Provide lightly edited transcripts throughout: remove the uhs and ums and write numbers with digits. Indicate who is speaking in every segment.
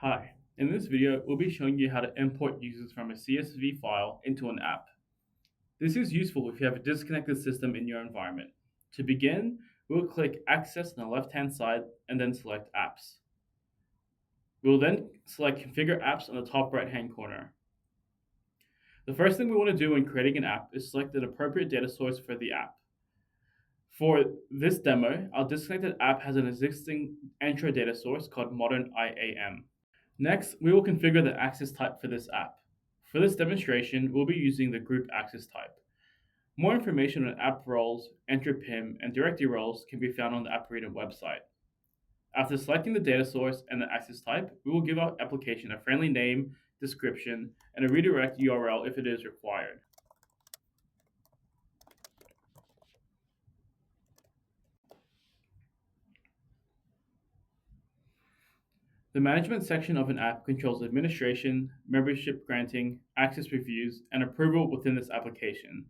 Speaker 1: Hi, in this video we'll be showing you how to import users from a CSV file into an app. This is useful if you have a disconnected system in your environment. To begin, we'll click Access on the left-hand side and then select Apps. We'll then select Configure Apps on the top right-hand corner. The first thing we want to do when creating an app is select an appropriate data source for the app. For this demo, our disconnected app has an existing Entra data source called Modern IAM. Next, we will configure the access type for this app. For this demonstration, we'll be using the group access type. More information on app roles, Entra PIM, and directory roles can be found on the Apporetum website. After selecting the data source and the access type, we will give our application a friendly name, description, and a redirect URL if it is required. The management section of an app controls administration, membership granting, access reviews, and approval within this application.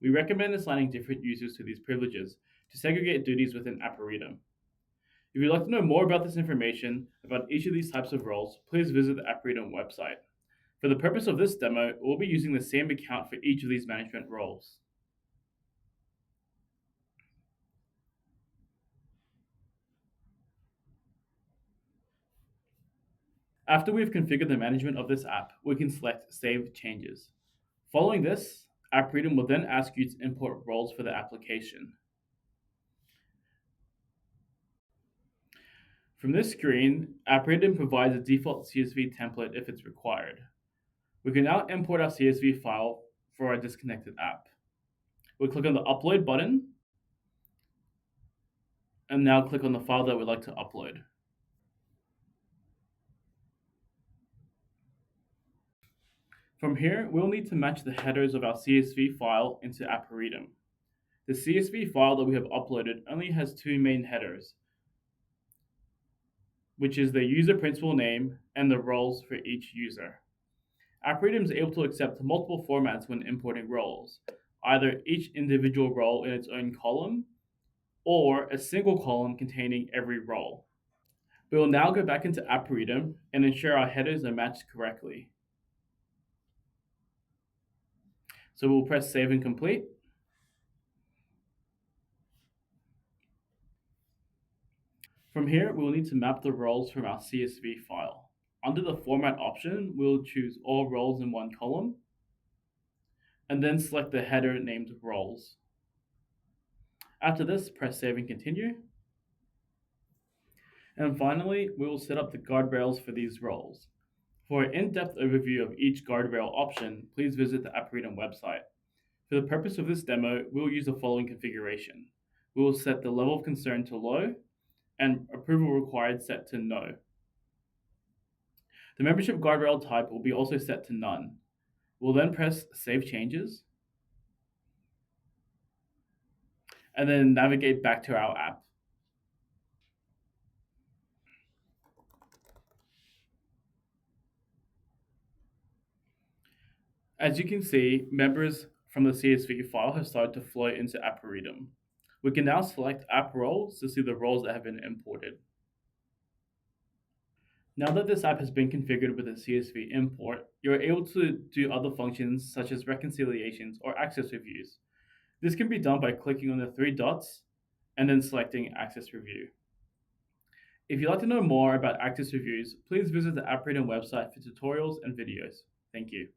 Speaker 1: We recommend assigning different users to these privileges to segregate duties within Apporetum. If you'd like to know more about this information about each of these types of roles, please visit the Apporetum website. For the purpose of this demo, we'll be using the same account for each of these management roles. After we've configured the management of this app, we can select Save Changes. Following this, Apporetum will then ask you to import roles for the application. From this screen, Apporetum provides a default CSV template if it's required. We can now import our CSV file for our disconnected app. We'll click on the Upload button, and now click on the file that we'd like to upload. From here, we'll need to match the headers of our CSV file into Apporetum. The CSV file that we have uploaded only has two main headers, which is the user principal name and the roles for each user. Apporetum is able to accept multiple formats when importing roles, either each individual role in its own column or a single column containing every role. We will now go back into Apporetum and ensure our headers are matched correctly. So we'll press Save and Complete. From here, we will need to map the roles from our CSV file. Under the Format option, we'll choose All Roles in one column, and then select the header named Roles. After this, press Save and Continue. And finally, we will set up the guardrails for these roles. For an in-depth overview of each guardrail option, please visit the Apporetum website. For the purpose of this demo, we will use the following configuration. We will set the level of concern to low, and approval required set to no. The membership guardrail type will be also set to none. We'll then press Save Changes, and then navigate back to our app. As you can see, members from the CSV file have started to flow into Apporetum. We can now select app roles to see the roles that have been imported. Now that this app has been configured with a CSV import, you're able to do other functions such as reconciliations or access reviews. This can be done by clicking on the three dots and then selecting Access Review. If you'd like to know more about access reviews, please visit the Apporetum website for tutorials and videos. Thank you.